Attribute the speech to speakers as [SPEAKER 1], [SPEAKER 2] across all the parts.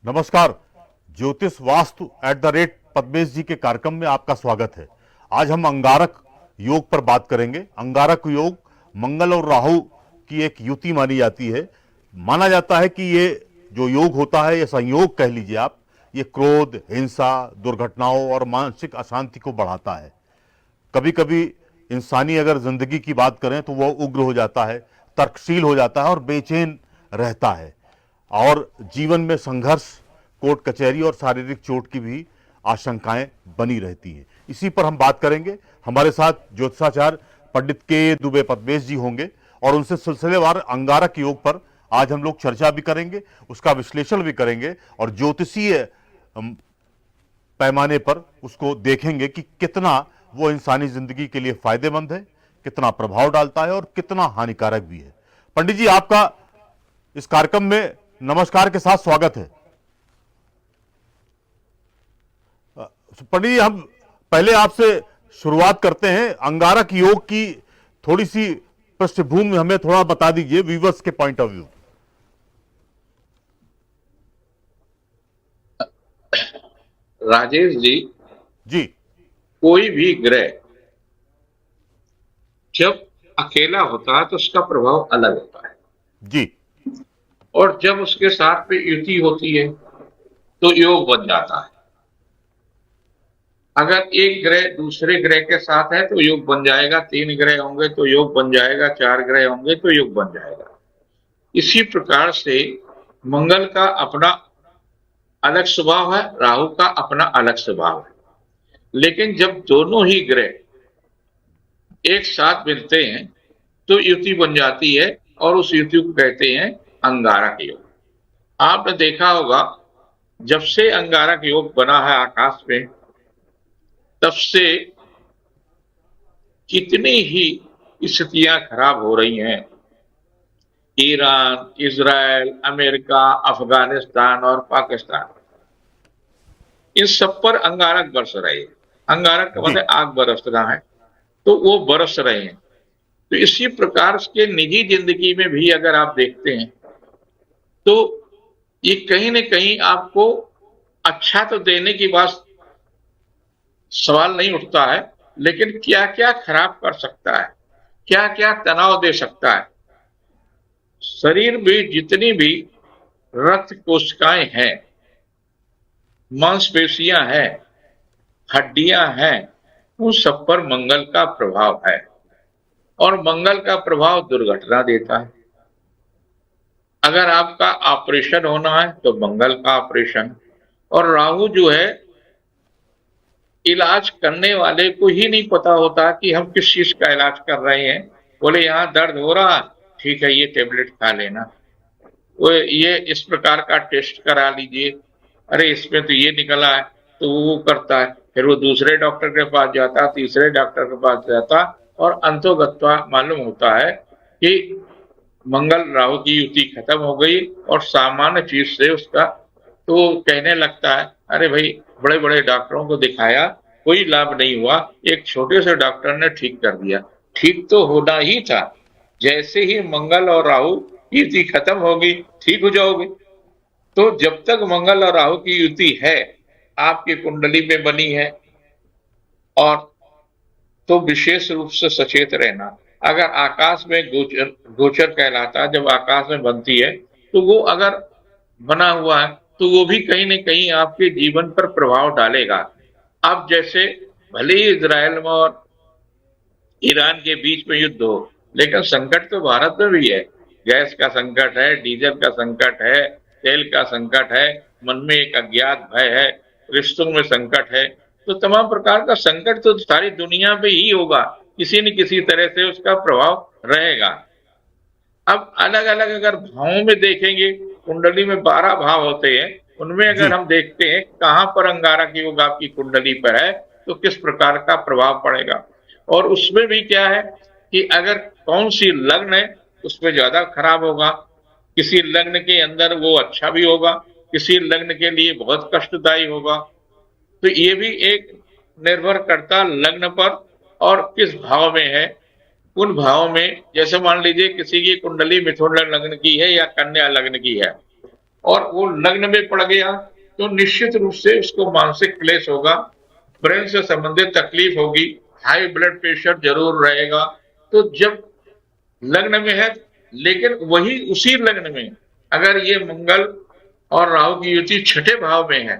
[SPEAKER 1] नमस्कार। ज्योतिष वास्तु @पद्मेश जी के कार्यक्रम में आपका स्वागत है। आज हम अंगारक योग पर बात करेंगे। अंगारक योग मंगल और राहु की एक युति मानी जाती है। माना जाता है कि ये जो योग होता है, ये संयोग कह लीजिए आप, ये क्रोध, हिंसा, दुर्घटनाओं और मानसिक अशांति को बढ़ाता है। कभी कभी इंसानी अगर जिंदगी की बात करें तो वह उग्र हो जाता है, तर्कशील हो जाता है और बेचैन रहता है, और जीवन में संघर्ष, कोर्ट कचहरी और शारीरिक चोट की भी आशंकाएं बनी रहती हैं। इसी पर हम बात करेंगे। हमारे साथ ज्योतिषाचार्य पंडित के दुबे पद्मेश जी होंगे और उनसे सिलसिलेवार अंगारक योग पर आज हम लोग चर्चा भी करेंगे, उसका विश्लेषण भी करेंगे और ज्योतिषीय पैमाने पर उसको देखेंगे कि कितना वो इंसानी जिंदगी के लिए फायदेमंद है, कितना प्रभाव डालता है और कितना हानिकारक भी है। पंडित जी, आपका इस कार्यक्रम में नमस्कार के साथ स्वागत है। पंडित जी, हम पहले आपसे शुरुआत करते हैं। अंगारक योग की थोड़ी सी पृष्ठभूमि हमें थोड़ा बता दीजिए व्यूवर्स के point of view.
[SPEAKER 2] Rajesh ji,
[SPEAKER 1] जी
[SPEAKER 2] कोई भी ग्रह जब अकेला होता है तो उसका प्रभाव अलग होता है,
[SPEAKER 1] जी
[SPEAKER 2] और जब उसके साथ पे युति होती है तो योग बन जाता है। अगर एक ग्रह दूसरे ग्रह के साथ है तो योग बन जाएगा, 3 ग्रह होंगे तो योग बन जाएगा, 4 ग्रह होंगे तो योग बन जाएगा। इसी प्रकार से मंगल का अपना अलग स्वभाव है, राहु का अपना अलग स्वभाव है, लेकिन जब दोनों ही ग्रह एक साथ मिलते हैं तो युति बन जाती है और उस युति को कहते हैं अंगारक योग। आपने देखा होगा, जब से अंगारक योग बना है आकाश में, तब से कितनी ही स्थितियां खराब हो रही हैं। ईरान, इजराइल, अमेरिका, अफगानिस्तान और पाकिस्तान, इन सब पर अंगारक बरस रहे हैं। अंगारक का मतलब आग बरसना है, तो वो बरस रहे हैं। तो इसी प्रकार के निजी जिंदगी में भी अगर आप देखते हैं तो ये कहीं न कहीं आपको अच्छा तो देने की बात सवाल नहीं उठता है, लेकिन क्या क्या खराब कर सकता है, क्या क्या तनाव दे सकता है। शरीर में जितनी भी रक्त कोशिकाएं हैं, मांसपेशियां हैं, हड्डियां हैं, उन सब पर मंगल का प्रभाव है, और मंगल का प्रभाव दुर्घटना देता है। अगर आपका ऑपरेशन होना है तो मंगल का ऑपरेशन, और राहु जो है, इलाज करने वाले को ही नहीं पता होता कि हम किस चीज का इलाज कर रहे हैं। बोले यहाँ दर्द हो रहा, ठीक है ये टेबलेट खा लेना, वो ये इस प्रकार का टेस्ट करा लीजिए, अरे इसमें तो ये निकला है, तो वो करता है। फिर वो दूसरे डॉक्टर के पास जाता, तीसरे डॉक्टर के पास जाता, और अंतोगत्वा मालूम होता है कि मंगल राहु की युति खत्म हो गई और सामान्य चीज से उसका, तो वो कहने लगता है अरे भाई बड़े बड़े डॉक्टरों को दिखाया, कोई लाभ नहीं हुआ, एक छोटे से डॉक्टर ने ठीक कर दिया। ठीक तो होना ही था, जैसे ही मंगल और राहु की युति खत्म होगी ठीक हो जाओगे। तो जब तक मंगल और राहु की युति है, आपकी कुंडली में बनी है, और तो विशेष रूप से सचेत रहना। अगर आकाश में गोचर गोचर कहलाता है, जब आकाश में बनती है तो वो अगर बना हुआ है तो वो भी कहीं न कहीं आपके जीवन पर प्रभाव डालेगा। अब जैसे भले ही इजराइल में और ईरान के बीच में युद्ध हो, लेकिन संकट तो भारत में भी है। गैस का संकट है, डीजल का संकट है, तेल का संकट है, मन में एक अज्ञात भय है, रिश्तों में संकट है। तो तमाम प्रकार का संकट तो सारी दुनिया पे ही होगा, किसी न किसी तरह से उसका प्रभाव रहेगा। अब अलग अलग अगर भावों में देखेंगे, कुंडली में 12 भाव होते हैं, उनमें अगर हम देखते हैं कहां पर अंगारक योग आपकी कुंडली पर है तो किस प्रकार का प्रभाव पड़ेगा। और उसमें भी क्या है कि अगर कौन सी लग्न है उसमें ज्यादा खराब होगा, किसी लग्न के अंदर वो अच्छा भी होगा, किसी लग्न के लिए बहुत कष्टदायी होगा। तो ये भी एक निर्भर करता लग्न पर और किस भाव में है। उन भाव में, जैसे मान लीजिए किसी की कुंडली मिथुन लग्न की है या कन्या लग्न की है, और वो लग्न में पड़ गया तो निश्चित रूप से उसको मानसिक क्लेश होगा, ब्रेन से संबंधित तकलीफ होगी, हाई ब्लड प्रेशर जरूर रहेगा। तो जब लग्न में है, लेकिन वही उसी लग्न में अगर ये मंगल और राहु की युति छठे भाव में है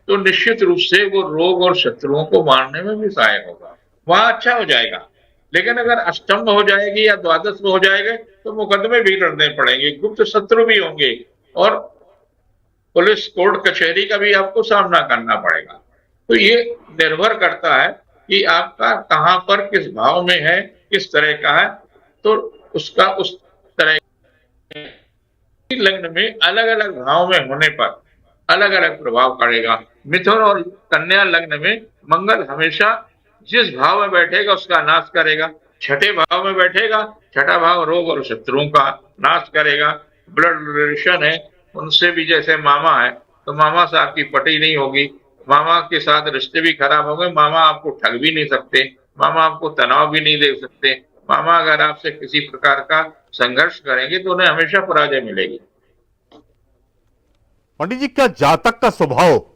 [SPEAKER 2] तो निश्चित रूप से वो रोग और शत्रुओं को मारने में भी सहायक होगा, वहां अच्छा हो जाएगा। लेकिन अगर अष्टम में हो जाएगी या द्वादश में हो जाएगा तो मुकदमे भी लड़ने पड़ेंगे, गुप्त शत्रु भी होंगे और पुलिस कोर्ट कचहरी का भी आपको सामना करना पड़ेगा। तो ये निर्भर करता है कि आपका कहां पर किस भाव में है, किस तरह का है, तो उसका उस तरह लग्न में अलग अलग भाव में होने पर अलग अलग प्रभाव पड़ेगा। मिथुन और कन्या लग्न में मंगल हमेशा जिस भाव में बैठेगा उसका नाश करेगा। छठे भाव में बैठेगा, छठा भाव रोग और शत्रुओं का नाश करेगा। ब्लड रिलेशन है, उनसे भी जैसे मामा है तो मामा से आपकी पटी नहीं होगी, मामा के साथ रिश्ते भी खराब होंगे, मामा आपको ठग भी नहीं सकते, मामा आपको तनाव भी नहीं दे सकते। मामा अगर आपसे किसी प्रकार का संघर्ष करेंगे तो उन्हें हमेशा पराजय मिलेगी।
[SPEAKER 1] पंडित जी, क्या जातक का स्वभाव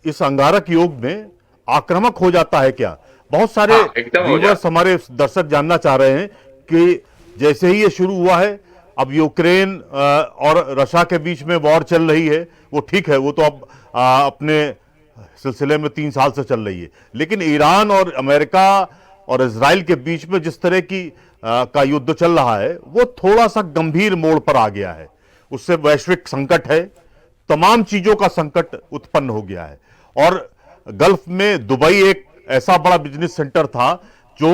[SPEAKER 1] इस अंगारक योग में आक्रामक हो जाता है क्या? बहुत सारे
[SPEAKER 2] हाँ, एकदम हो
[SPEAKER 1] व्यूअर्स,
[SPEAKER 2] जाता।
[SPEAKER 1] हमारे दर्शक जानना चाह रहे हैं कि जैसे ही ये शुरू हुआ है, अब यूक्रेन और रशिया के बीच में वॉर चल रही है, वो ठीक है, वो तो अब अपने सिलसिले में 3 साल से चल रही है, लेकिन ईरान और अमेरिका और इजराइल के बीच में जिस तरह की का युद्ध चल रहा है वो थोड़ा सा गंभीर मोड़ पर आ गया है। उससे वैश्विक संकट है, तमाम चीजों का संकट उत्पन्न हो गया है। और गल्फ में दुबई एक ऐसा बड़ा बिजनेस सेंटर था जो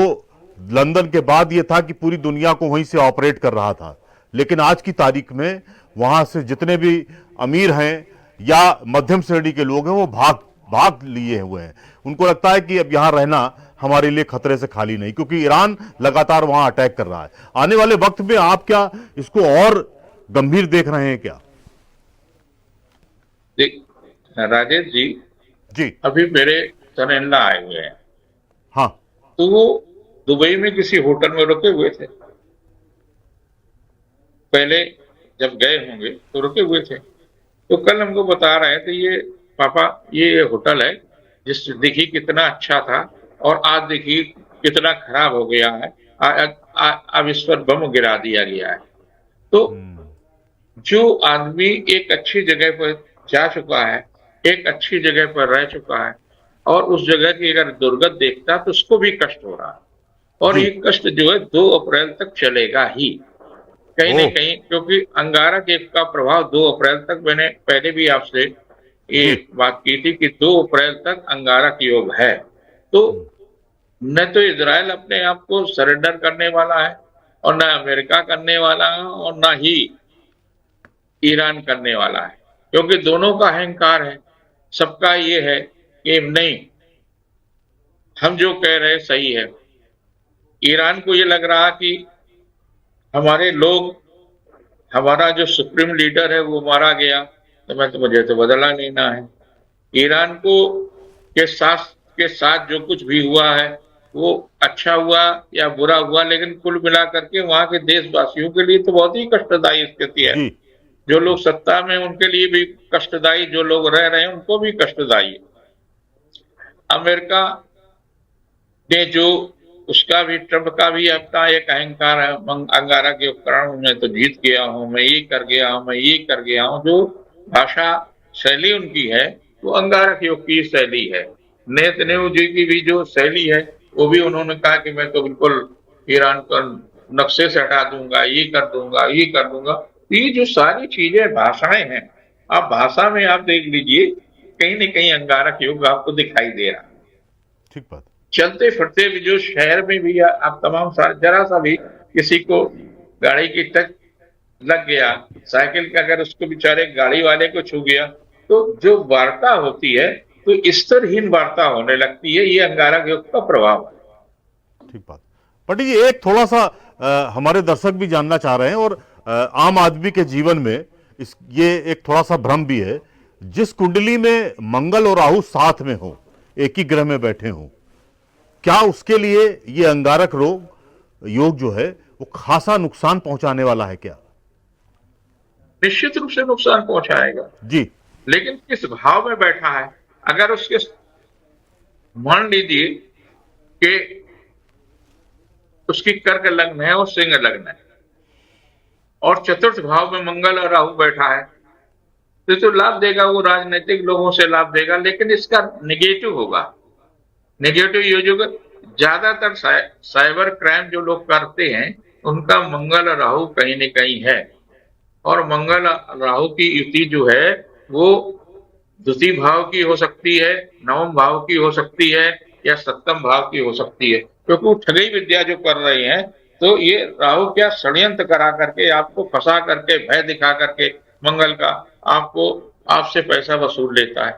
[SPEAKER 1] लंदन के बाद यह था कि पूरी दुनिया को वहीं से ऑपरेट कर रहा था, लेकिन आज की तारीख में वहां से जितने भी अमीर हैं या मध्यम श्रेणी के लोग हैं वो भाग लिए हुए हैं। उनको लगता है कि अब यहां रहना हमारे लिए खतरे से खाली नहीं, क्योंकि ईरान लगातार वहां अटैक कर रहा है। आने वाले वक्त में आप क्या इसको और गंभीर देख रहे हैं क्या?
[SPEAKER 2] राजेश जी,
[SPEAKER 1] जी
[SPEAKER 2] अभी मेरे सन इन लॉ आए हुए हैं,
[SPEAKER 1] हाँ।
[SPEAKER 2] तो वो दुबई में किसी होटल में रुके हुए थे। पहले जब गए होंगे तो रुके हुए थे, तो कल हमको बता रहे थे ये पापा, ये होटल है जिस देखिए कितना अच्छा था और आज देखिए कितना खराब हो गया है, अब इस पर बम गिरा दिया गया है। तो जो आदमी एक अच्छी जगह पर जा चुका है, एक अच्छी जगह पर रह चुका है और उस जगह की अगर दुर्गत देखता तो उसको भी कष्ट हो रहा है, और
[SPEAKER 1] जी।
[SPEAKER 2] ये कष्ट जो है 2 अप्रैल तक चलेगा ही कहीं न
[SPEAKER 1] ओह।
[SPEAKER 2] कहीं, क्योंकि अंगारक योग का प्रभाव 2 अप्रैल तक, मैंने पहले भी आपसे ये
[SPEAKER 1] जी।
[SPEAKER 2] बात की थी कि 2 अप्रैल तक अंगारक योग है। तो न तो इजराइल अपने आप को सरेंडर करने वाला है और न अमेरिका करने वाला है और न ही ईरान करने वाला है, क्योंकि दोनों का अहंकार है। सबका ये है कि नहीं, हम जो कह रहे हैं सही है। ईरान को ये लग रहा कि हमारे लोग, हमारा जो सुप्रीम लीडर है वो मारा गया, तो मुझे तो बदला लेना है। ईरान को के साथ जो कुछ भी हुआ है वो अच्छा हुआ या बुरा हुआ, लेकिन कुल मिलाकर के वहां के देशवासियों के लिए तो बहुत ही कष्टदायी स्थिति है।
[SPEAKER 1] जी।
[SPEAKER 2] जो लोग सत्ता में उनके लिए भी कष्टदायी, जो लोग रह रहे हैं उनको भी कष्टदायी। अमेरिका ने जो, उसका भी, ट्रंप का भी अपना एक अहंकार है, अंगारा के उपकरण, मैं तो जीत गया हूं, मैं ये कर गया हूं, मैं ये कर गया हूं। जो भाषा शैली उनकी है वो अंगारक योग की शैली है। नेतन्याहू जी की भी जो शैली है वो भी उन्होंने कहा कि मैं तो बिल्कुल ईरान को नक्शे से हटा दूंगा, ये कर दूंगा, ये कर दूंगा। ये जो सारी चीजें, भाषाएं हैं, आप भाषा में आप देख लीजिए, कहीं न कहीं अंगारक योग आपको दिखाई दे रहा है।
[SPEAKER 1] ठीक बात।
[SPEAKER 2] चलते फिरते भी जो शहर में भी आप तमाम जरा सा भी किसी को गाड़ी की टच लग गया, साइकिल का, अगर उसको बेचारे गाड़ी वाले को छू गया, तो जो वार्ता होती है तो स्तरहीन वार्ता होने लगती है। ये अंगारक योग का प्रभाव है।
[SPEAKER 1] ठीक बात। पंडित जी, एक थोड़ा सा हमारे दर्शक भी जानना चाह रहे हैं और आम आदमी के जीवन में ये एक थोड़ा सा भ्रम भी है, जिस कुंडली में मंगल और राहु साथ में हो, एक ही ग्रह में बैठे हों, क्या उसके लिए ये अंगारक योग जो है वो खासा नुकसान पहुंचाने वाला है क्या?
[SPEAKER 2] निश्चित रूप से नुकसान पहुंचाएगा।
[SPEAKER 1] जी।
[SPEAKER 2] लेकिन किस भाव में बैठा है, अगर उसके मान लीजिए कि उसकी कर्क लग्न है और सिंह लग्न है और चतुर्थ भाव में मंगल और राहु बैठा है, तो लाभ देगा, वो राजनीतिक लोगों से लाभ देगा, लेकिन इसका निगेटिव होगा। नेगेटिव ये जो ज्यादातर साइबर क्राइम जो लोग करते हैं उनका मंगल और राहु कहीं न कहीं है, और मंगल और राहु की युति जो है वो द्वितीय भाव की हो सकती है, नवम भाव की हो सकती है, या सप्तम भाव की हो सकती है, क्योंकि वो ठगी विद्या जो कर रहे हैं, तो ये राहु क्या षड्यंत्र करा करके आपको फंसा करके भय दिखा करके मंगल का आपको आपसे पैसा वसूल लेता है।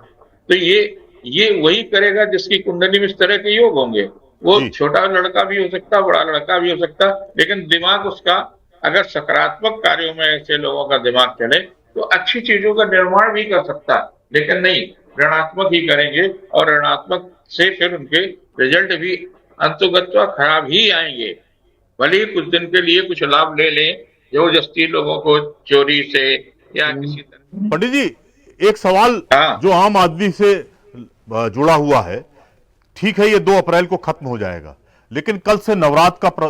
[SPEAKER 2] तो ये वही करेगा जिसकी कुंडली में इस तरह के योग होंगे। वो
[SPEAKER 1] जी।
[SPEAKER 2] छोटा लड़का भी हो सकता, बड़ा लड़का भी हो सकता, लेकिन दिमाग उसका अगर सकारात्मक कार्यों में ऐसे लोगों का दिमाग चले तो अच्छी चीजों का निर्माण भी कर सकता है, लेकिन नहीं, ऋणात्मक ही करेंगे और ऋणात्मक से फिर उनके रिजल्ट भी अंतोगत्वा खराब ही आएंगे। भले ही कुछ दिन के लिए कुछ लाभ ले लें जबरदस्ती लोगों को चोरी से या किसी तरह।
[SPEAKER 1] पंडित जी, एक सवाल
[SPEAKER 2] हाँ
[SPEAKER 1] जो आम आदमी से जुड़ा हुआ है, ठीक है ये 2 अप्रैल को खत्म हो जाएगा, लेकिन कल से नवरात्र का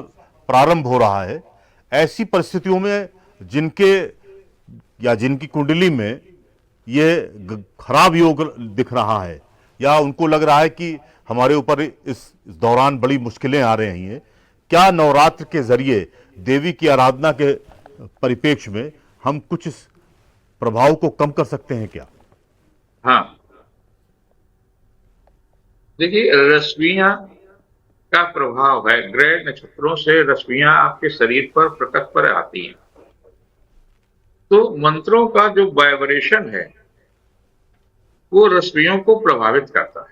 [SPEAKER 1] प्रारंभ हो रहा है। ऐसी परिस्थितियों में जिनके या जिनकी कुंडली में ये खराब योग दिख रहा है, या उनको लग रहा है कि हमारे ऊपर इस दौरान बड़ी मुश्किलें आ रही हैं, क्या नवरात्र के जरिए देवी की आराधना के परिप्रेक्ष्य में हम कुछ इस प्रभाव को कम कर सकते हैं क्या?
[SPEAKER 2] हाँ, देखिए रश्मियां का प्रभाव है, ग्रह नक्षत्रों से रश्मियां आपके शरीर पर प्रकट पर आती हैं, तो मंत्रों का जो वाइब्रेशन है वो रश्मियों को प्रभावित करता है।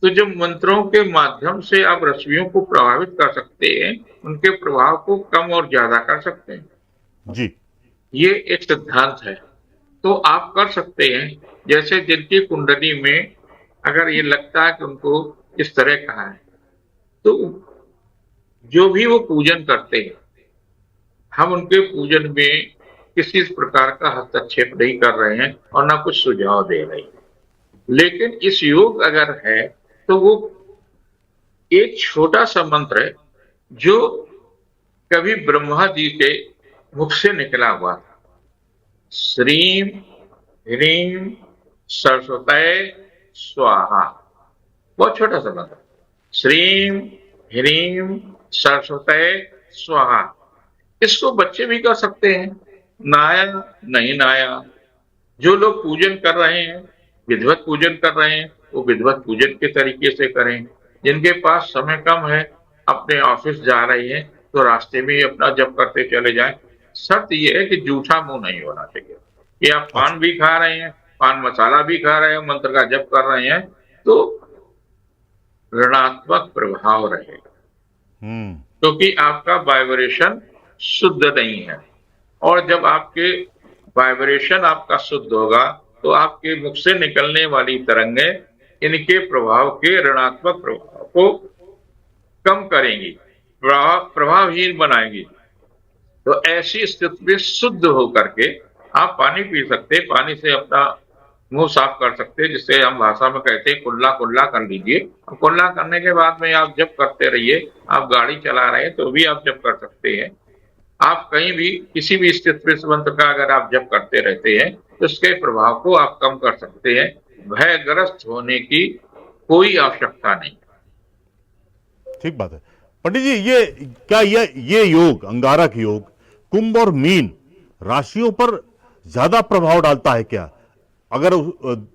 [SPEAKER 2] तो जब मंत्रों के माध्यम से आप रश्मियों को प्रभावित कर सकते हैं, उनके प्रभाव को कम और ज्यादा कर सकते हैं,
[SPEAKER 1] जी।
[SPEAKER 2] ये एक सिद्धांत है। तो आप कर सकते हैं, जैसे जिनकी कुंडली में अगर ये लगता है कि उनको इस तरह का है, तो जो भी वो पूजन करते हैं, हम उनके पूजन में किसी प्रकार का हस्तक्षेप नहीं कर रहे हैं और ना कुछ सुझाव दे रहे हैं। लेकिन इस योग अगर है तो वो एक छोटा सा मंत्र है जो कभी ब्रह्मा जी के मुख से निकला हुआ था। श्रीम ह्रीम सरस्वतये स्वाहा, बहुत छोटा सा मंत्र, श्रीम ह्रीम सरस्वतये स्वाहा। इसको बच्चे भी कर सकते हैं, नाया नहीं नाया। जो लोग पूजन कर रहे हैं, विधिवत पूजन कर रहे हैं, वो विधिवत पूजन के तरीके से करें। जिनके पास समय कम है, अपने ऑफिस जा रही हैं, तो रास्ते में ही अपना जप करते चले जाएं। शर्त यह है कि जूठा मुंह नहीं होना चाहिए कि आप पान भी खा रहे हैं, पान मसाला भी खा रहे हैं, मंत्र का जप कर रहे हैं, तो ऋणात्मक प्रभाव रहेगा, क्योंकि आपका वाइब्रेशन शुद्ध नहीं है। और जब आपके वाइब्रेशन आपका शुद्ध होगा तो आपके मुख से निकलने वाली तरंगें इनके प्रभाव के ऋणात्मक प्रभाव को कम करेंगी, प्रभावहीन बनाएंगी। तो ऐसी स्थिति में शुद्ध होकर के आप पानी पी सकते, पानी से अपना मुंह साफ कर सकते, जिससे हम भाषा में कहते हैं कुल्ला कुल्ला कर लीजिए। कुल्ला करने के बाद में आप जप करते रहिए। आप गाड़ी चला रहे हैं तो भी आप जप कर सकते हैं। आप कहीं भी किसी भी स्थिति में इस मंत्र का अगर आप जप करते रहते हैं तो इसके प्रभाव को आप कम कर सकते हैं। भयग्रस्त होने की कोई आवश्यकता नहीं।
[SPEAKER 1] ठीक बात है पंडित जी। ये क्या ये योग, अंगारक योग, कुंभ और मीन राशियों पर ज्यादा प्रभाव डालता है क्या? अगर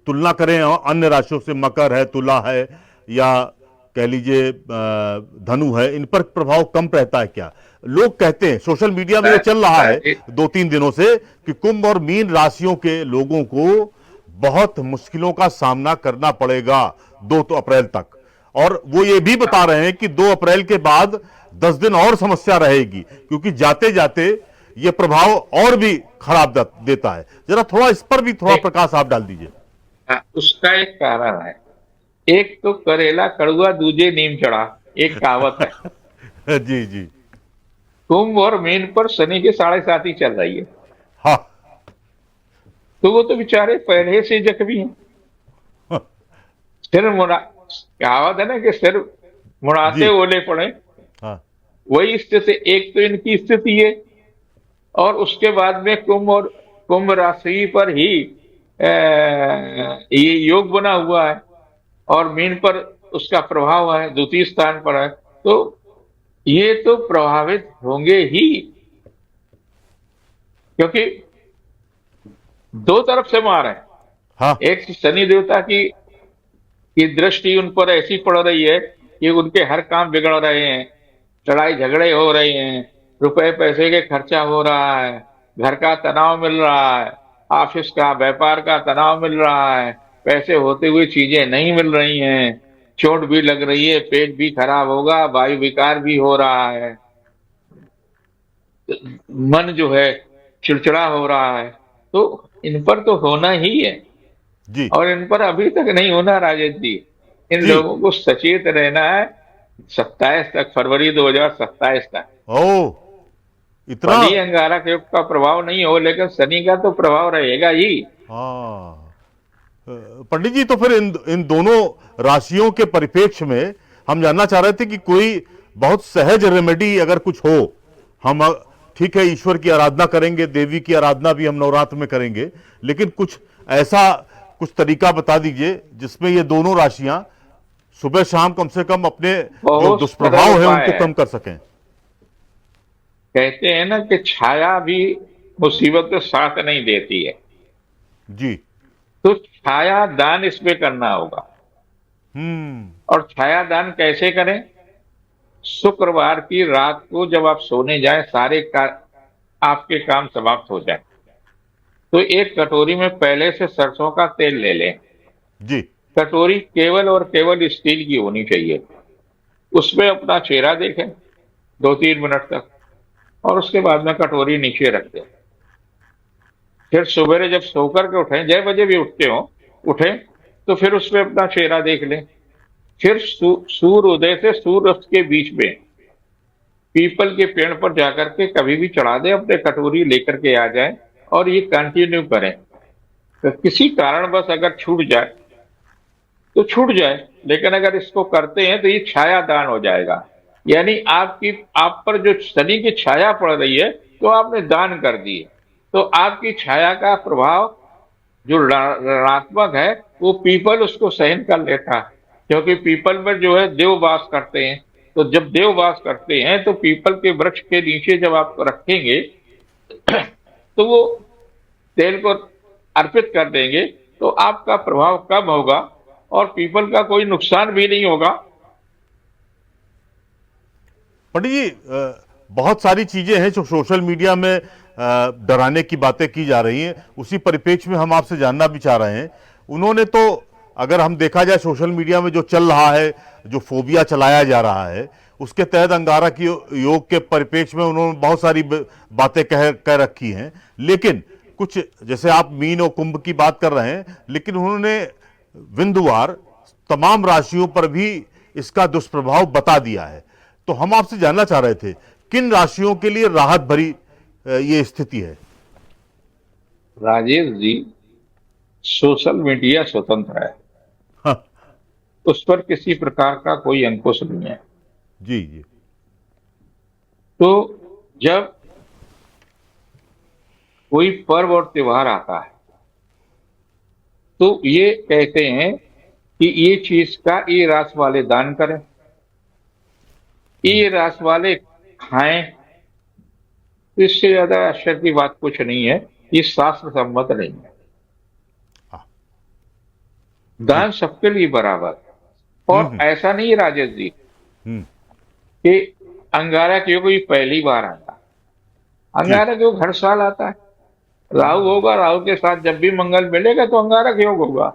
[SPEAKER 1] तुलना करें अन्य राशियों से, मकर है, तुला है, या कह लीजिए धनु है, इन पर प्रभाव कम रहता है क्या? लोग कहते हैं, सोशल मीडिया में ये चल रहा है 2-3 दिनों से, कि कुंभ और मीन राशियों के लोगों को बहुत मुश्किलों का सामना करना पड़ेगा 2 अप्रैल तक। और वो ये भी बता रहे हैं कि 2 अप्रैल के बाद 10 दिन और समस्या रहेगी, क्योंकि जाते जाते ये प्रभाव और भी खराब देता है। जरा थोड़ा इस पर भी थोड़ा प्रकाश आप डाल दीजिए।
[SPEAKER 2] उसका एक कारण है, एक तो करेला कड़ुआ दूजे नीम चढ़ा, एक कहावत है।
[SPEAKER 1] जी जी।
[SPEAKER 2] कुंभ और मीन पर शनि के 7.5 ही चल रही है।
[SPEAKER 1] हाँ।
[SPEAKER 2] तो वो तो बेचारे पहले से जख्मी हैं।
[SPEAKER 1] हाँ,
[SPEAKER 2] सिर मुड़ा, कहावत है ना कि सिर मुड़ाते
[SPEAKER 1] जी।
[SPEAKER 2] ओले पड़े।
[SPEAKER 1] हाँ।
[SPEAKER 2] वही स्थिति, एक तो इनकी स्थिति है, और उसके बाद में कुंभ और कुंभ राशि पर ही ये योग बना हुआ है, और मीन पर उसका प्रभाव है, द्वितीय स्थान पर है। तो ये तो प्रभावित होंगे ही, क्योंकि दो तरफ से मार है।
[SPEAKER 1] हाँ।
[SPEAKER 2] एक शनि देवता की दृष्टि उन पर ऐसी पड़ रही है कि उनके हर काम बिगड़ रहे हैं, लड़ाई झगड़े हो रहे हैं, रुपए पैसे के खर्चा हो रहा है, घर का तनाव मिल रहा है, ऑफिस का व्यापार का तनाव मिल रहा है, पैसे होते हुए चीजें नहीं मिल रही हैं, चोट भी लग रही है, पेट भी खराब होगा, वायु विकार भी हो रहा है, मन जो है चिड़चिड़ा हो रहा है। तो इन पर तो होना ही है,
[SPEAKER 1] जी।
[SPEAKER 2] और इन पर अभी तक नहीं होना राजेश जी। इन
[SPEAKER 1] जी।
[SPEAKER 2] लोगों को सचेत रहना है। 27 तक, फरवरी 2027 तक
[SPEAKER 1] ओ, इतना।
[SPEAKER 2] भले ही अंगारक युग का प्रभाव नहीं हो, लेकिन शनि का तो प्रभाव रहेगा ही।
[SPEAKER 1] हाँ। पंडित जी, तो फिर इन इन दोनों राशियों के परिप्रेक्ष्य में हम जानना चाह रहे थे कि कोई बहुत सहज रेमेडी अगर कुछ हो। हम ठीक है, ईश्वर की आराधना करेंगे, देवी की आराधना भी हम नवरात्र में करेंगे, लेकिन कुछ ऐसा कुछ तरीका बता दीजिए जिसमें ये दोनों राशियां सुबह शाम कम से कम अपने जो
[SPEAKER 2] बहुत सरल
[SPEAKER 1] दुष्प्रभाव है
[SPEAKER 2] उपाय
[SPEAKER 1] उनको
[SPEAKER 2] है।
[SPEAKER 1] कम कर सकें।
[SPEAKER 2] कहते हैं ना कि छाया भी मुसीबत में साथ नहीं देती है।
[SPEAKER 1] जी।
[SPEAKER 2] तो छाया दान इसमें करना होगा।
[SPEAKER 1] हम्म।
[SPEAKER 2] और छाया दान कैसे करें? शुक्रवार की रात को जब आप सोने जाएं, आपके काम समाप्त हो जाए, तो एक कटोरी में पहले से सरसों का तेल ले लें।
[SPEAKER 1] जी।
[SPEAKER 2] कटोरी केवल और केवल स्टील की होनी चाहिए। उसमें अपना चेहरा देखें 2-3 मिनट तक, और उसके बाद में कटोरी नीचे रख दें। फिर सवेरे जब सोकर के उठें, 6 बजे भी उठते हो, उठें तो फिर उसमें अपना चेहरा देख लें। फिर सूर्य उदय से सूर्य अस्त के बीच में पीपल के पेड़ पर जाकर के कभी भी चढ़ा दें, अपने कटोरी लेकर के आ जाए, और ये कंटिन्यू करें। तो किसी कारणवश अगर छूट जाए तो छूट जाए, लेकिन अगर इसको करते हैं तो ये छाया दान हो जाएगा। यानी आप पर जो शनि की छाया पड़ रही है, तो आपने दान कर दी है, तो आपकी छाया का प्रभाव जो ऋणात्मक है, वो पीपल उसको सहन कर लेता है। क्योंकि पीपल में जो है देव वास करते हैं। तो जब देव वास करते हैं, तो पीपल के वृक्ष के नीचे जब आप रखेंगे तो वो तेल को अर्पित कर देंगे, तो आपका प्रभाव कम होगा, और पीपल का कोई नुकसान भी नहीं होगा।
[SPEAKER 1] पंडित जी, बहुत सारी चीजें हैं जो सोशल मीडिया में डराने की बातें की जा रही हैं। उसी परिप्रेक्ष्य में हम आपसे जानना भी चाह रहे हैं। उन्होंने तो, अगर हम देखा जाए सोशल मीडिया में जो चल रहा है, जो फोबिया चलाया जा रहा है, उसके तहत अंगारक योग के परिप्रेक्ष्य में उन्होंने बहुत सारी बातें कह रखी हैं। लेकिन कुछ, जैसे आप मीन और कुंभ की बात कर रहे हैं, लेकिन उन्होंने बिंदुवार तमाम राशियों पर भी इसका दुष्प्रभाव बता दिया है। तो हम आपसे जानना चाह रहे थे, किन राशियों के लिए राहत भरी ये स्थिति है?
[SPEAKER 2] राजेश जी, सोशल मीडिया स्वतंत्र है।
[SPEAKER 1] हाँ।
[SPEAKER 2] उस पर किसी प्रकार का कोई अंकुश नहीं है।
[SPEAKER 1] जी। जी।
[SPEAKER 2] तो जब कोई पर्व और त्योहार आता है, तो ये कहते हैं कि ये चीज का ये राशि वाले दान करें, ये राशि वाले खाएं। तो इससे ज्यादा आश्चर्य की बात कुछ नहीं है। ये शास्त्र सम्मत नहीं है।
[SPEAKER 1] हाँ।
[SPEAKER 2] दान
[SPEAKER 1] जी।
[SPEAKER 2] सबके लिए बराबर है। और
[SPEAKER 1] हम्म।
[SPEAKER 2] ऐसा नहीं है राजेश जी
[SPEAKER 1] हम्म।
[SPEAKER 2] कि अंगारक योग कोई पहली बार आता है।
[SPEAKER 1] जी।
[SPEAKER 2] अंगारक योग हर साल आता है। राहु होगा, राहु के साथ जब भी मंगल मिलेगा तो अंगारक योग होगा,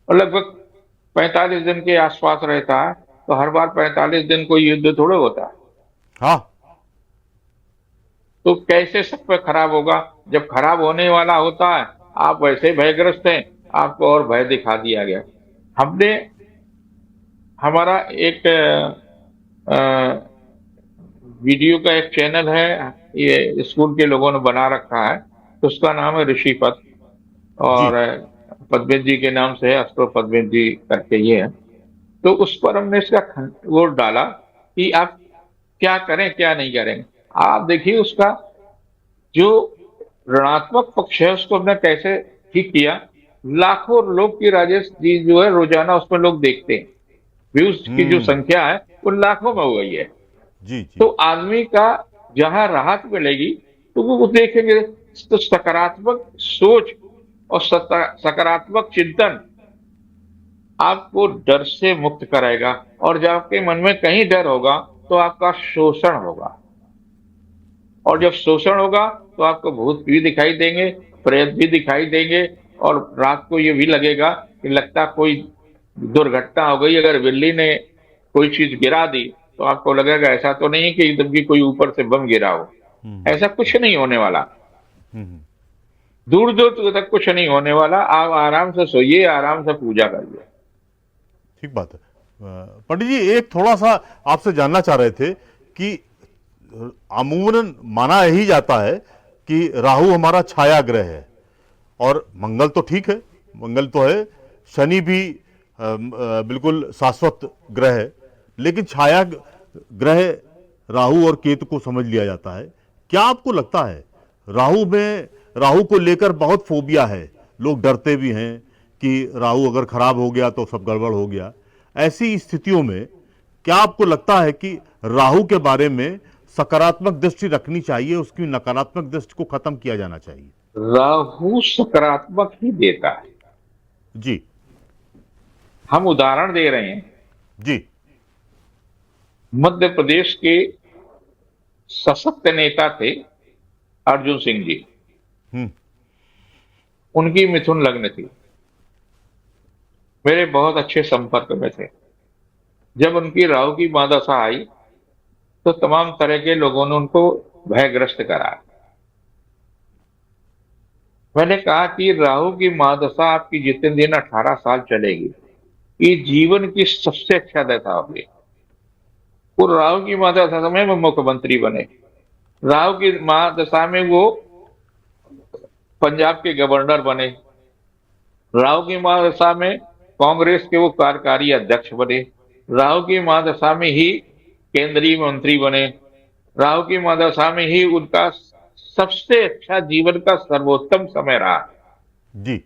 [SPEAKER 2] और लगभग 45 दिन के आसपास रहता है। तो हर बार 45 दिन कोई युद्ध थोड़े होता है।
[SPEAKER 1] हाँ।
[SPEAKER 2] तो कैसे सब पे खराब होगा? जब खराब होने वाला होता है, आप वैसे भयग्रस्त हैं, आपको और भय दिखा दिया गया। हमने, हमारा एक वीडियो का एक चैनल है, ये स्कूल के लोगों ने बना रखा है, तो उसका नाम है ऋषिपथ।
[SPEAKER 1] जी।
[SPEAKER 2] और पद्मेश जी के नाम से है, अस्ट्रो पद्मेश जी करके ये है। तो उस पर हमने इसका वो डाला कि आप क्या करें क्या नहीं करें। आप देखिए उसका जो ऋणात्मक पक्ष है उसको हमने कैसे ठीक किया। लाखों लोग की राजेश जी जो है रोजाना उसमें लोग देखते हैं, व्यूज की जो
[SPEAKER 1] हम्म।
[SPEAKER 2] संख्या है वो लाखों में हो गई है।
[SPEAKER 1] जी
[SPEAKER 2] तो
[SPEAKER 1] जी।
[SPEAKER 2] आदमी का जहां राहत मिलेगी तो वो देखेंगे, तो सकारात्मक सोच और सकारात्मक चिंतन आपको डर से मुक्त कराएगा। और जब आपके मन में कहीं डर होगा तो आपका शोषण होगा, और जब शोषण होगा तो आपको भूत भी दिखाई देंगे, प्रेत भी दिखाई देंगे। और रात को ये भी लगेगा कि लगता कोई दुर्घटना हो गई, अगर बिल्ली ने कोई चीज गिरा दी तो आपको लगेगा ऐसा तो नहीं कि एकदम की कोई ऊपर से बम गिरा हो।
[SPEAKER 1] हम्म।
[SPEAKER 2] ऐसा कुछ नहीं होने वाला,
[SPEAKER 1] हम्म।
[SPEAKER 2] दूर दूर तक कुछ नहीं होने वाला। आप आराम से सोइए, आराम से पूजा करिए।
[SPEAKER 1] ठीक बात है। पंडित जी, एक थोड़ा सा आपसे जानना चाह रहे थे कि अमूमन माना यही जाता है कि राहु हमारा छाया ग्रह है, और मंगल तो ठीक है, मंगल तो है, शनि भी बिल्कुल शाश्वत ग्रह है, लेकिन छाया ग्रह राहु और केतु को समझ लिया जाता है। क्या आपको लगता है राहु को लेकर बहुत फोबिया है, लोग डरते भी हैं कि राहु अगर खराब हो गया तो सब गड़बड़ हो गया। ऐसी स्थितियों में क्या आपको लगता है कि राहु के बारे में सकारात्मक दृष्टि रखनी चाहिए, उसकी नकारात्मक दृष्टि को खत्म किया जाना चाहिए?
[SPEAKER 2] राहु सकारात्मक ही देता है।
[SPEAKER 1] जी।
[SPEAKER 2] हम उदाहरण दे रहे हैं,
[SPEAKER 1] जी।
[SPEAKER 2] मध्य प्रदेश के सशक्त नेता थे अर्जुन सिंह जी।
[SPEAKER 1] हम्म।
[SPEAKER 2] उनकी मिथुन लग्न थी, मेरे बहुत अच्छे संपर्क में थे। जब उनकी राहु की महादशा आई तो तमाम तरह के लोगों ने उनको भयग्रस्त करा। मैंने कहा कि राहु की महादशा आपकी जितने दिन 18 साल चलेगी, ये जीवन की सबसे अच्छा दशा होगी। वो राहु की महादशा में वो मुख्यमंत्री बने, राहु की महादशा में वो पंजाब के गवर्नर बने, राहु की महादशा में कांग्रेस के वो कार्यकारी अध्यक्ष बने, राहु की महादशा में ही केंद्रीय मंत्री बने, राहु की महादशा में ही उनका सबसे अच्छा जीवन का सर्वोत्तम समय रहा।
[SPEAKER 1] जी।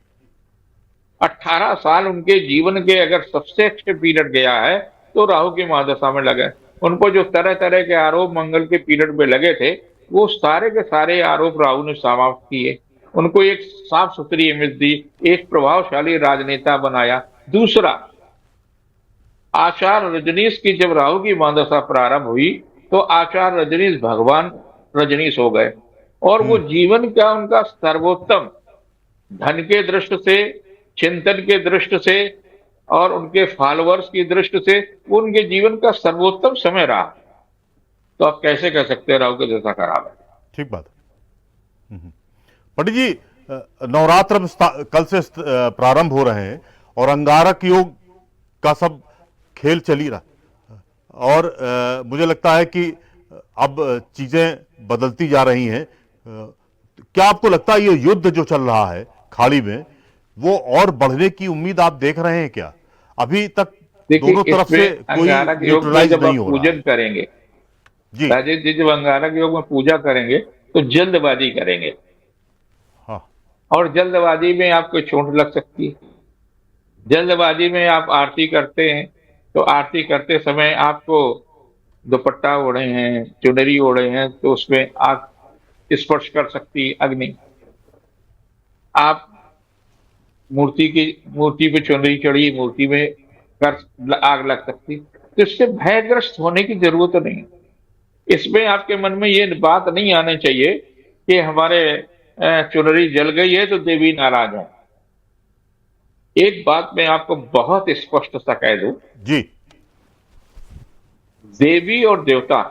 [SPEAKER 2] 18 साल उनके जीवन के अगर सबसे अच्छे पीरियड गया है तो राहु की महादशा में लगे। उनको जो तरह तरह के आरोप मंगल के पीरियड में लगे थे, वो सारे के सारे आरोप राहु ने समाप्त किए, उनको एक साफ सुथरी इमेज दी, एक प्रभावशाली राजनेता बनाया। दूसरा, आचार्य रजनीश की जब राहु की महादशा प्रारंभ हुई तो आचार्य रजनीश भगवान रजनीश हो गए, और वो जीवन का उनका सर्वोत्तम, धन के दृष्टि से, चिंतन के दृष्टि से और उनके फॉलोअर्स की दृष्टि से वो उनके जीवन का सर्वोत्तम समय रहा। तो आप कैसे कह सकते हैं राहु की दशा खराब है?
[SPEAKER 1] ठीक बात है। पंडित जी, नवरात्र अब कल से प्रारंभ हो रहे हैं, और अंगारक योग का सब खेल चल ही रहा, और मुझे लगता है कि अब चीजें बदलती जा रही हैं। क्या आपको लगता है ये युद्ध जो चल रहा है खाड़ी में, वो और बढ़ने की उम्मीद आप देख रहे हैं क्या? अभी तक
[SPEAKER 2] देखिए,
[SPEAKER 1] दोनों तरफ से
[SPEAKER 2] इसमें
[SPEAKER 1] कोई
[SPEAKER 2] अंगारक योग में
[SPEAKER 1] न्यूट्रलाइज
[SPEAKER 2] जब
[SPEAKER 1] नहीं
[SPEAKER 2] आप
[SPEAKER 1] हो रहा है।
[SPEAKER 2] पूजन करेंगे,
[SPEAKER 1] जी।
[SPEAKER 2] राजेश जी, जब अंगारक योग में पूजा करेंगे तो जल्दबाजी करेंगे,
[SPEAKER 1] हाँ।
[SPEAKER 2] और जल्दबाजी में आपको चोट लग सकती है। जल्दबाजी में आप आरती करते हैं तो आरती करते समय आपको दुपट्टा ओढ़े हैं, चुनरी ओढ़े हैं, तो उसमें आग स्पर्श कर सकती है अग्नि। आप मूर्ति पे चुनरी चढ़ी, मूर्ति में कर आग लग सकती, तो इससे भयग्रस्त होने की जरूरत नहीं। इसमें आपके मन में ये बात नहीं आनी चाहिए कि हमारे चुनरी जल गई है तो देवी नाराज है। एक बात मैं आपको बहुत स्पष्ट सा कह दूं,
[SPEAKER 1] जी।
[SPEAKER 2] देवी और देवता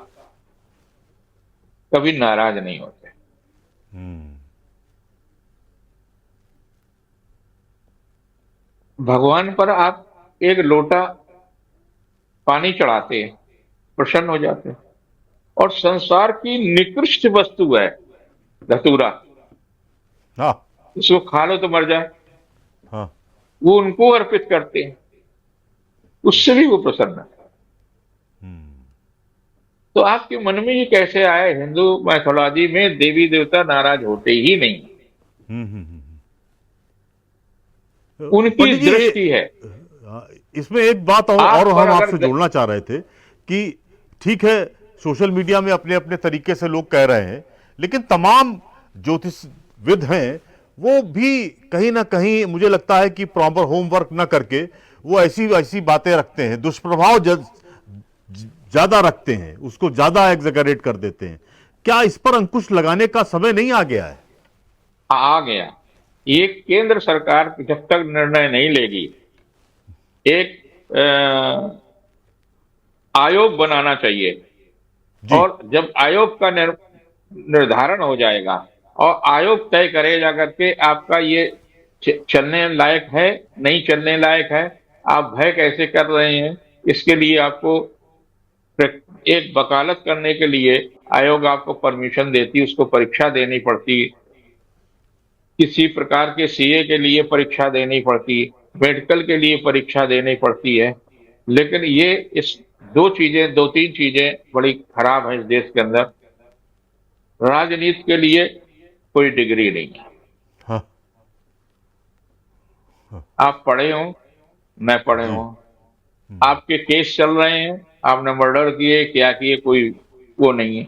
[SPEAKER 2] कभी नाराज नहीं होते। भगवान पर आप एक लोटा पानी चढ़ाते हैं, प्रसन्न हो जाते हैं, और संसार की निकृष्ट वस्तु है धतूरा,
[SPEAKER 1] हाँ
[SPEAKER 2] इसको खा लो तो मर जाए,
[SPEAKER 1] हाँ।
[SPEAKER 2] वो उनको अर्पित करते हैं, उससे भी वो प्रसन्न है। तो आपके मन में ये कैसे आए? हिंदू मैथोलॉजी में देवी देवता नाराज होते ही नहीं, उनकी
[SPEAKER 1] पंडित जी
[SPEAKER 2] दृष्टि है।
[SPEAKER 1] इसमें एक बात
[SPEAKER 2] आप
[SPEAKER 1] और
[SPEAKER 2] पर
[SPEAKER 1] हम
[SPEAKER 2] अगर
[SPEAKER 1] आपसे जोड़ना चाह रहे थे कि ठीक है, सोशल मीडिया में अपने अपने तरीके से लोग कह रहे हैं, लेकिन तमाम ज्योतिषविद हैं वो भी कहीं ना कहीं मुझे लगता है कि प्रॉपर होमवर्क ना करके वो ऐसी ऐसी बातें रखते हैं, दुष्प्रभाव ज्यादा रखते हैं, उसको ज्यादा एग्जैगरेट कर देते हैं। क्या इस पर अंकुश लगाने का समय नहीं आ गया है?
[SPEAKER 2] आ गया। ये केंद्र सरकार जब तक निर्णय नहीं लेगी, एक आयोग बनाना चाहिए,
[SPEAKER 1] जी
[SPEAKER 2] और जब आयोग का निर्धारण हो जाएगा और आयोग तय करेगा करके आपका ये चलने लायक है नहीं चलने लायक है, आप भय कैसे कर रहे हैं, इसके लिए आपको एक वकालत करने के लिए आयोग आपको परमिशन देती, उसको परीक्षा देनी पड़ती, किसी प्रकार के सीए के लिए परीक्षा देनी पड़ती, मेडिकल के लिए परीक्षा देनी पड़ती है। लेकिन ये इस दो तीन चीजें बड़ी खराब है इस देश के अंदर। राजनीति के लिए कोई डिग्री नहीं है।
[SPEAKER 1] हाँ
[SPEAKER 2] आप पढ़े हो, मैं पढ़े
[SPEAKER 1] जी
[SPEAKER 2] हूं, आपके केस चल रहे हैं, आपने मर्डर किए क्या किए, कोई वो नहीं है।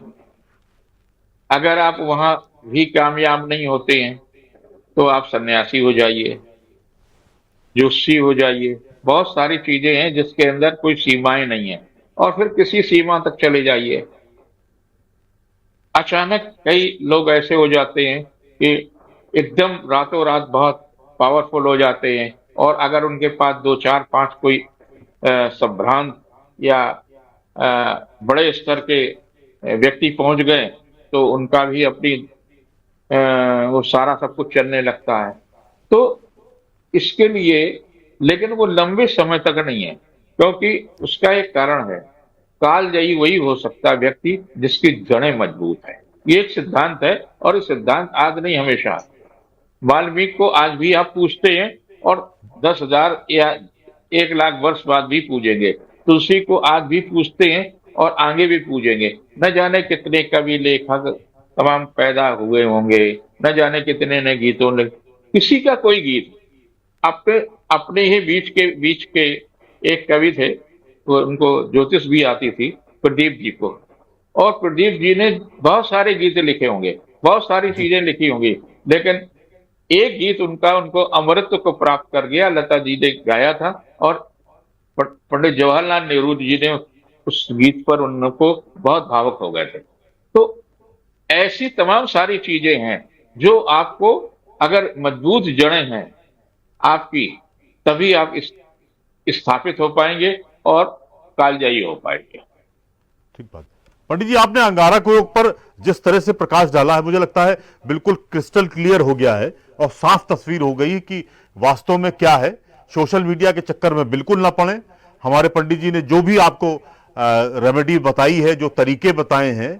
[SPEAKER 2] अगर आप वहां भी कामयाब नहीं होते हैं तो आप सन्यासी हो जाइए, जोशी हो जाइए, बहुत सारी चीजें हैं जिसके अंदर कोई सीमाएं नहीं है, और फिर किसी सीमा तक चले जाइए। अचानक कई लोग ऐसे हो जाते हैं कि एकदम रातों रात बहुत पावरफुल हो जाते हैं, और अगर उनके पास दो चार पांच कोई संभ्रांत या बड़े स्तर के व्यक्ति पहुंच गए तो उनका भी अपनी वो सारा सब कुछ चलने लगता है। तो इसके लिए, लेकिन वो लंबे समय तक नहीं है, क्योंकि उसका एक कारण है, कालजयी वही हो सकता है व्यक्ति जिसकी जड़ें मजबूत है। ये एक सिद्धांत है, और ये सिद्धांत आज नहीं हमेशा। वाल्मीकि को आज भी आप पूछते हैं और 10,000 या 1,00,000 वर्ष बाद भी पूजेंगे। तुलसी को आज भी पूछते हैं और आगे भी पूजेंगे। न जाने कितने कवि लेखक तमाम पैदा हुए होंगे, न जाने कितने ने गीतों ने, किसी का कोई गीत अपने अपने ही बीच के एक कवि थे, वो उनको ज्योतिष भी आती थी, प्रदीप जी को, और प्रदीप जी ने बहुत सारे गीत लिखे होंगे, बहुत सारी
[SPEAKER 1] जी
[SPEAKER 2] चीजें लिखी होंगी, लेकिन एक गीत उनको अमृत को प्राप्त कर गया, लता जी ने गाया था, और पंडित जवाहरलाल नेहरू जी ने उस गीत पर उनको बहुत भावुक हो गए थे। तो ऐसी तमाम सारी चीजें हैं जो आपको, अगर मजबूत जड़ें हैं आपकी, तभी आप स्थापित हो पाएंगे और कालजयी हो पाएंगे।
[SPEAKER 1] ठीक बात। पंडित जी, आपने अंगारक योग पर जिस तरह से प्रकाश डाला है, मुझे लगता है बिल्कुल क्रिस्टल क्लियर हो गया है और साफ तस्वीर हो गई कि वास्तव में क्या है। सोशल मीडिया के चक्कर में बिल्कुल ना पड़े। हमारे पंडित जी ने जो भी आपको रेमेडी बताई है, जो तरीके बताए हैं,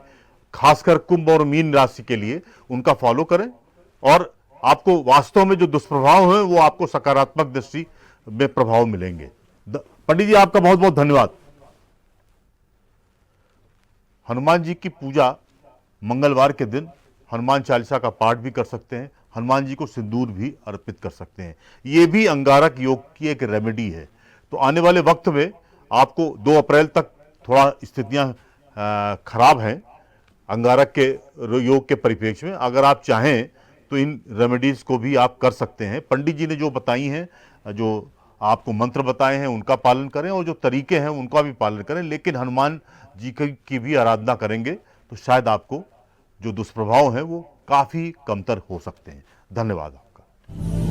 [SPEAKER 1] खासकर कुंभ और मीन राशि के लिए, उनका फॉलो करें और आपको वास्तव में जो दुष्प्रभाव है वो आपको सकारात्मक दृष्टि में प्रभाव मिलेंगे। पंडित जी, आपका बहुत बहुत धन्यवाद। हनुमान जी की पूजा मंगलवार के दिन हनुमान चालीसा का पाठ भी कर सकते हैं, हनुमान जी को सिंदूर भी अर्पित कर सकते हैं। ये भी अंगारक योग की एक रेमेडी है। तो आने वाले वक्त में आपको 2 अप्रैल तक थोड़ा स्थितियां खराब हैं अंगारक के योग के परिप्रेक्ष्य में। अगर आप चाहें तो इन रेमेडीज को भी आप कर सकते हैं। पंडित जी ने जो बताई हैं, जो आपको मंत्र बताए हैं, उनका पालन करें, और जो तरीके हैं उनका भी पालन करें, लेकिन हनुमान जी की भी आराधना करेंगे तो शायद आपको जो दुष्प्रभाव हैं वो काफ़ी कमतर हो सकते हैं। धन्यवाद आपका।